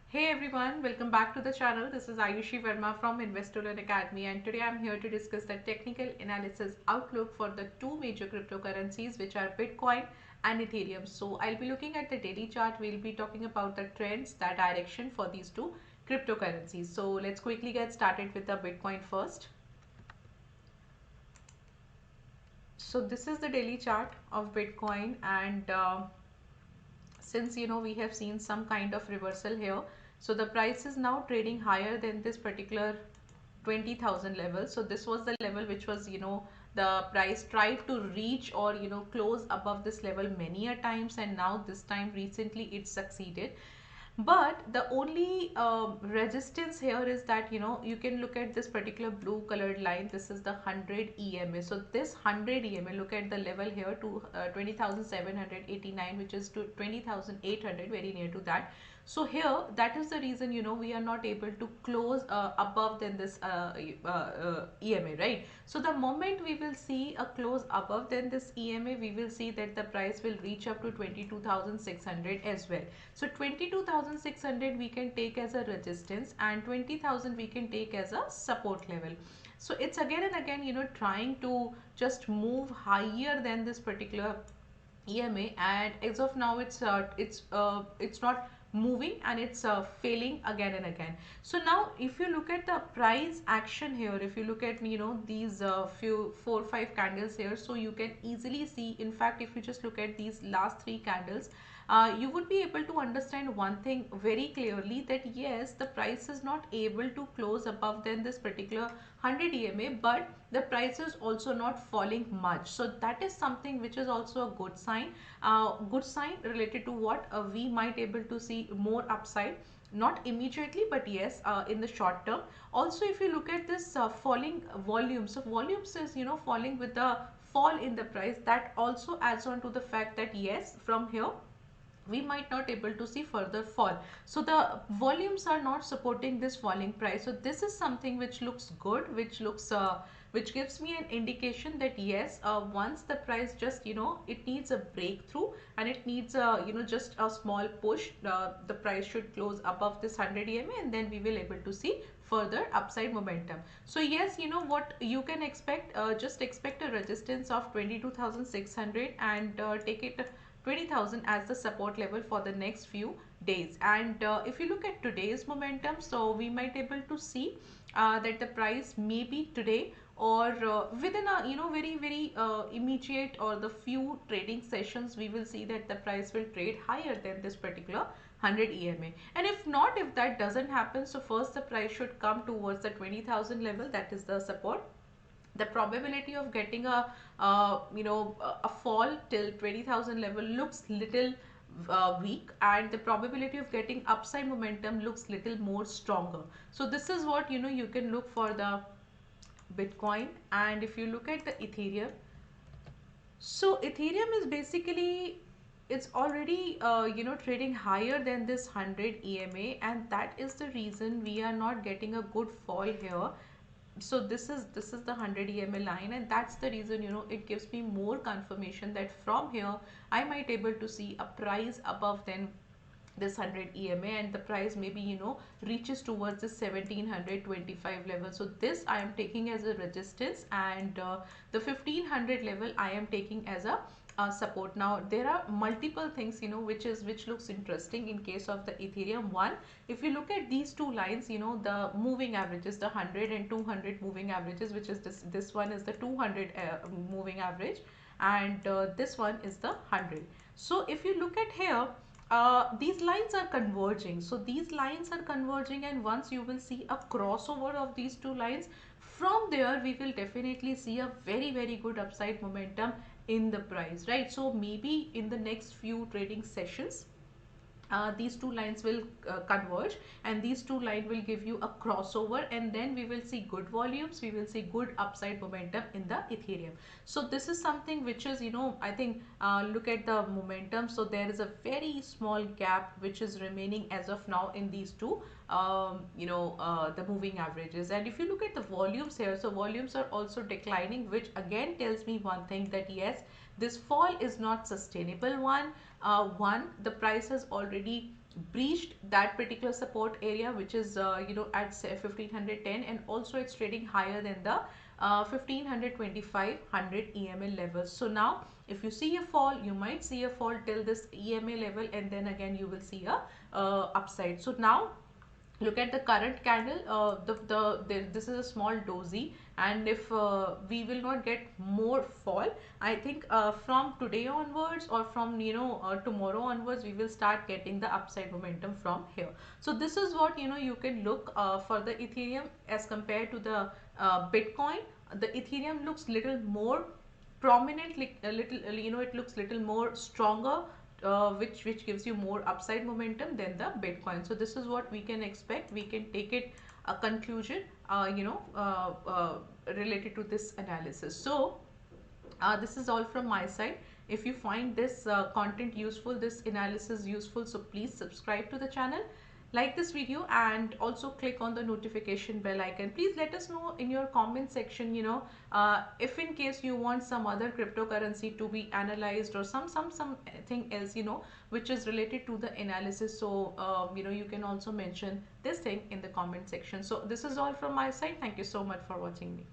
Hey everyone, welcome back to the channel. This is Ayushi Verma from Investolearn Academy, and today I'm here to discuss the technical analysis outlook for the two major cryptocurrencies, which are Bitcoin and Ethereum. So I'll be looking at the daily chart. We'll be talking about the trends, the direction for these two cryptocurrencies. So let's quickly get started with the Bitcoin first. So this is the daily chart of Bitcoin, and since we have seen some kind of reversal here, so the price is now trading higher than this particular 20,000 level. So this was the level which was the price tried to reach or close above this level many a times, and now this time recently it succeeded. But the only resistance here is that you can look at this particular blue colored line. This is the 100 EMA. So this 100 EMA, look at the level here to 20,789, which is to 20,800, very near to that. So here, that is the reason we are not able to close above than this EMA, right? So the moment we will see a close above than this EMA, we will see that the price will reach up to 22,600 as well. So 22,600 we can take as a resistance, and 20,000 we can take as a support level. So it's again and again trying to just move higher than this particular EMA, and as of now it's not moving, and it's failing again and again. So now if you look at the price action here, if you look at these few 4 5 candles here, so you can easily see, in fact if you just look at these last three candles, you would be able to understand one thing very clearly, that yes, the price is not able to close above than this particular 100 EMA, but the price is also not falling much. So that is something which is also a good sign. Good sign related to what we might able to see more upside, not immediately, but yes, in the short term. Also, if you look at this falling volume, so volumes is falling with the fall in the price, that also adds on to the fact that yes, from here we might not able to see further fall. So the volumes are not supporting this falling price. So this is something which looks good, which gives me an indication that yes, once the price just it needs a breakthrough, and it needs a just a small push, the price should close above this 100 EMA, and then we will able to see further upside momentum. So yes, what you can expect, just expect a resistance of 22,600, and take it 20,000 as the support level for the next few days. And if you look at today's momentum, so we might able to see that the price may be today, or within a very immediate, or the few trading sessions, we will see that the price will trade higher than this particular 100 EMA. And if not, if that doesn't happen, so first the price should come towards the 20,000 level, that is the support. The probability of getting a fall till 20,000 level looks little weak, and the probability of getting upside momentum looks little more stronger. So this is what you can look for the Bitcoin. And if you look at the Ethereum, so Ethereum is basically, it's already trading higher than this 100 EMA, and that is the reason we are not getting a good fall here. So this is the 100 EMA line, and that's the reason it gives me more confirmation that from here I might able to see a price above than this 100 EMA, and the price maybe reaches towards the 1725 level. So this I am taking as a resistance, and the 1500 level I am taking as a support. Now there are multiple things which looks interesting in case of the Ethereum. One, if you look at these two lines, the moving averages, the 100 and 200 moving averages, which is this one is the 200 moving average, and this one is the 100. So if you look at here, these lines are converging. So these lines are converging, and once you will see a crossover of these two lines, from there we will definitely see a very good upside momentum in the price, right? So maybe in the next few trading sessions, these two lines will converge, and these two lines will give you a crossover, and then we will see good volumes, we will see good upside momentum in the Ethereum. So this is something which is I think, look at the momentum. So there is a very small gap which is remaining as of now in these two the moving averages. And if you look at the volumes here, so volumes are also declining, which again tells me one thing, that yes, this fall is not sustainable one. One, the price has already breached that particular support area, which is at say 1510, and also it's trading higher than the 1525 100 EMA levels. So now if you see a fall, you might see a fall till this EMA level, and then again you will see a upside. So now look at the current candle. This is a small dozy, and if we will not get more fall, I think from today onwards, or from tomorrow onwards, we will start getting the upside momentum from here. So this is what you can look for the Ethereum as compared to the Bitcoin. The Ethereum looks little more prominent, like a little, it looks little more stronger, which gives you more upside momentum than the Bitcoin. So this is what we can expect. We can take it a conclusion related to this analysis. So this is all from my side. If you find this content useful, this analysis useful, so please subscribe to the channel, like this video, and also click on the notification bell icon. Please let us know in your comment section, if in case you want some other cryptocurrency to be analyzed, or something else, which is related to the analysis. So you can also mention this thing in the comment section. So this is all from my side. Thank you so much for watching me.